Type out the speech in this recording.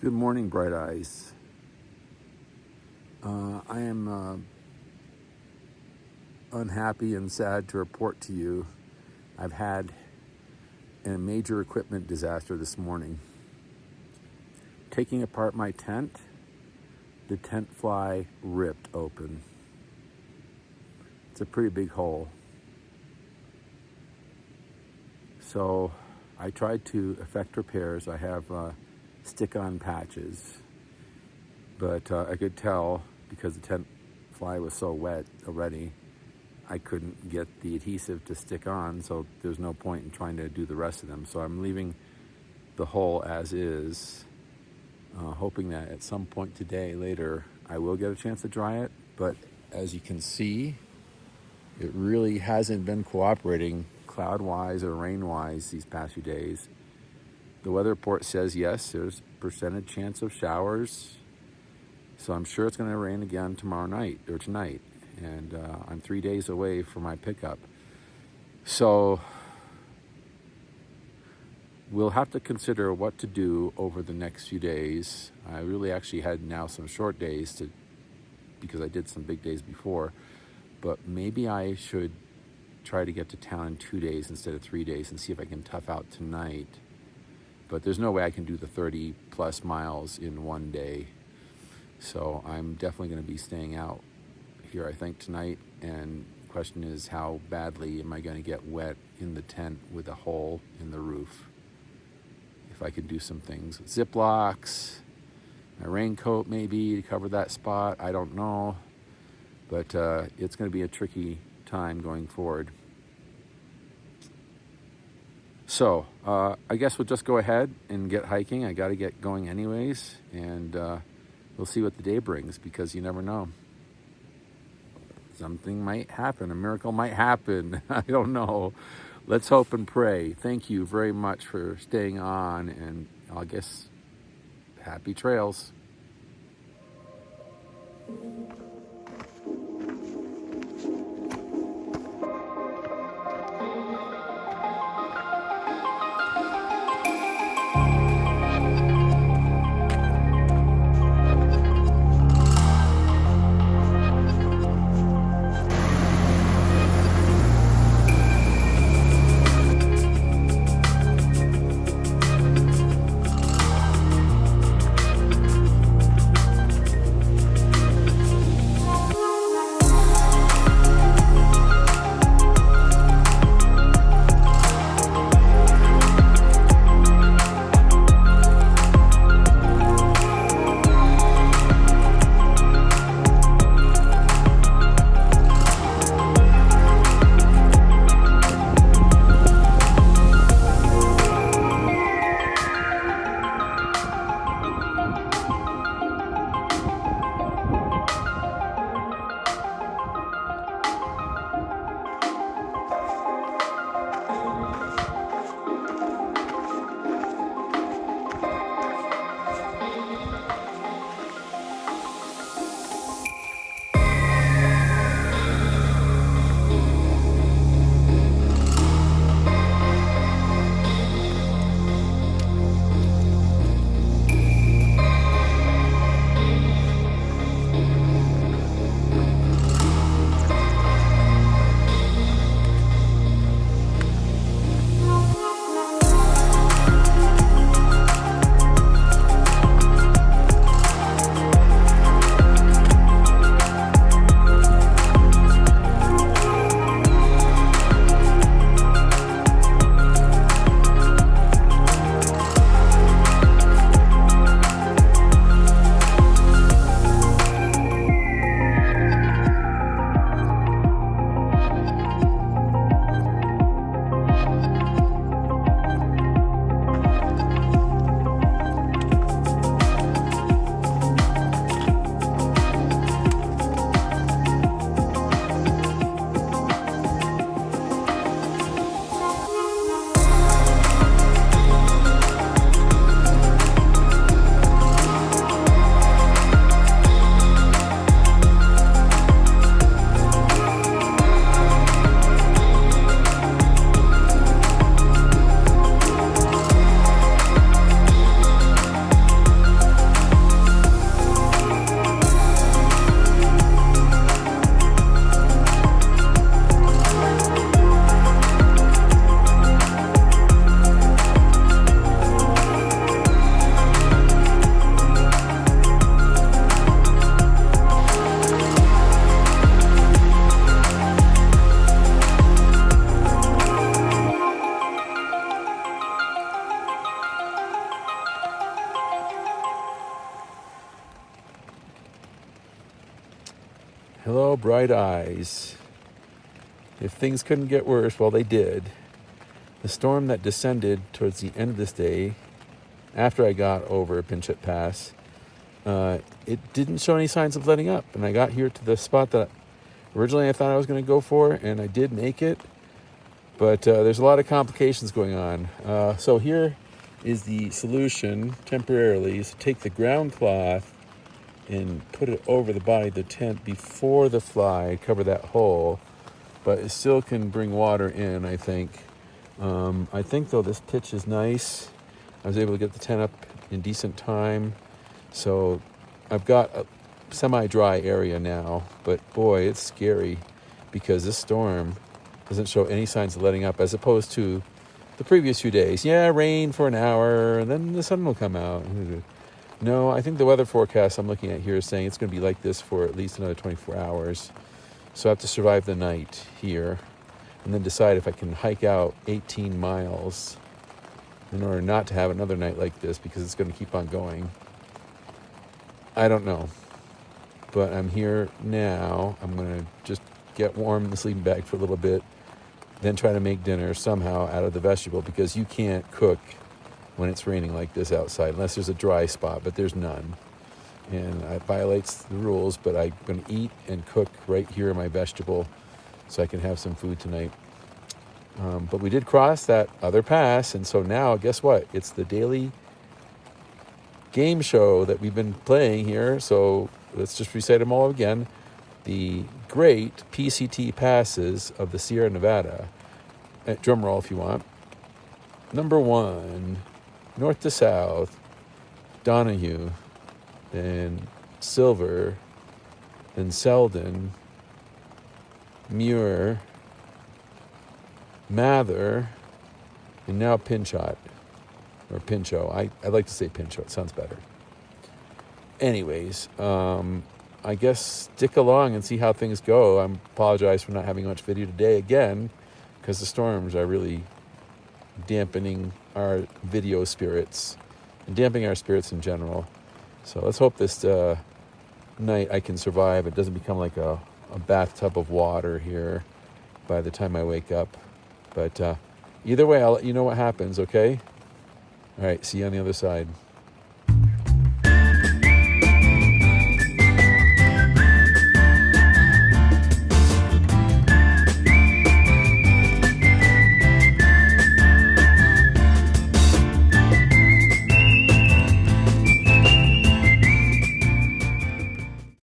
Good morning, Bright Eyes. I am unhappy and sad to report to you I've had a major equipment disaster this morning. Taking apart my tent, the tent fly ripped open. It's a pretty big hole. So I tried to effect repairs. I have stick-on patches, but I could tell because the tent fly was so wet already, I couldn't get the adhesive to stick on, so there's no point in trying to do the rest of them. So I'm leaving the hole as is, hoping that at some point today, later, I will get a chance to dry it. But as you can see, it really hasn't been cooperating cloud-wise or rain-wise these past few days. The weather report says, yes, there's percentage chance of showers. So I'm sure it's going to rain again tomorrow night or tonight. And I'm 3 days away from my pickup. So we'll have to consider what to do over the next few days. I really actually had now some short days because I did some big days before. But maybe I should try to get to town in 2 days instead of 3 days and see if I can tough out tonight. But there's no way I can do the 30 plus miles in one day. So I'm definitely going to be staying out here, I think, tonight. And the question is, how badly am I going to get wet in the tent with a hole in the roof? If I could do some things with Ziplocs, my raincoat maybe to cover that spot, I don't know. But it's going to be a tricky time going forward. So I guess we'll just go ahead and get hiking. I got to get going anyways, and we'll see what the day brings, because you never know. Something might happen. A miracle might happen. I don't know. Let's hope and pray. Thank you very much for staying on, and I guess happy trails. Hello, bright eyes. If things couldn't get worse, well, they did. The storm that descended towards the end of this day, after I got over Pinchot Pass, it didn't show any signs of letting up. And I got here to the spot that originally I thought I was going to go for, and I did make it. But there's a lot of complications going on. So here is the solution temporarily, is to take the ground cloth and put it over the body of the tent before the fly, cover that hole. But it still can bring water in, I think. I think, though, this pitch is nice. I was able to get the tent up in decent time. So I've got a semi-dry area now. But, boy, it's scary because this storm doesn't show any signs of letting up as opposed to the previous few days. Yeah, rain for an hour, and then the sun will come out. No, I think the weather forecast I'm looking at here is saying it's going to be like this for at least another 24 hours. So I have to survive the night here and then decide if I can hike out 18 miles in order not to have another night like this because it's going to keep on going. I don't know. But I'm here now. I'm going to just get warm in the sleeping bag for a little bit, then try to make dinner somehow out of the vegetable because you can't cook when it's raining like this outside unless there's a dry spot, but there's none. And it violates the rules, but I'm going to eat and cook right here in my vegetable so I can have some food tonight. But we did cross that other pass, and so now, guess what? It's the daily game show that we've been playing here. So let's just recite them all again. The great PCT passes of the Sierra Nevada. Drum roll if you want. Number 1, north to south, Donahue, then Silver, then Selden, Muir, Mather, and now Pinchot, or Pincho. I like to say Pincho. It sounds better. Anyways, I guess stick along and see how things go. I apologize for not having much video today again because the storms are really dampening our video spirits and dampening our spirits in general. So let's hope this night I can survive. It doesn't become like a bathtub of water here by the time I wake up. But either way, I'll let you know what happens, okay? All right, see you on the other side.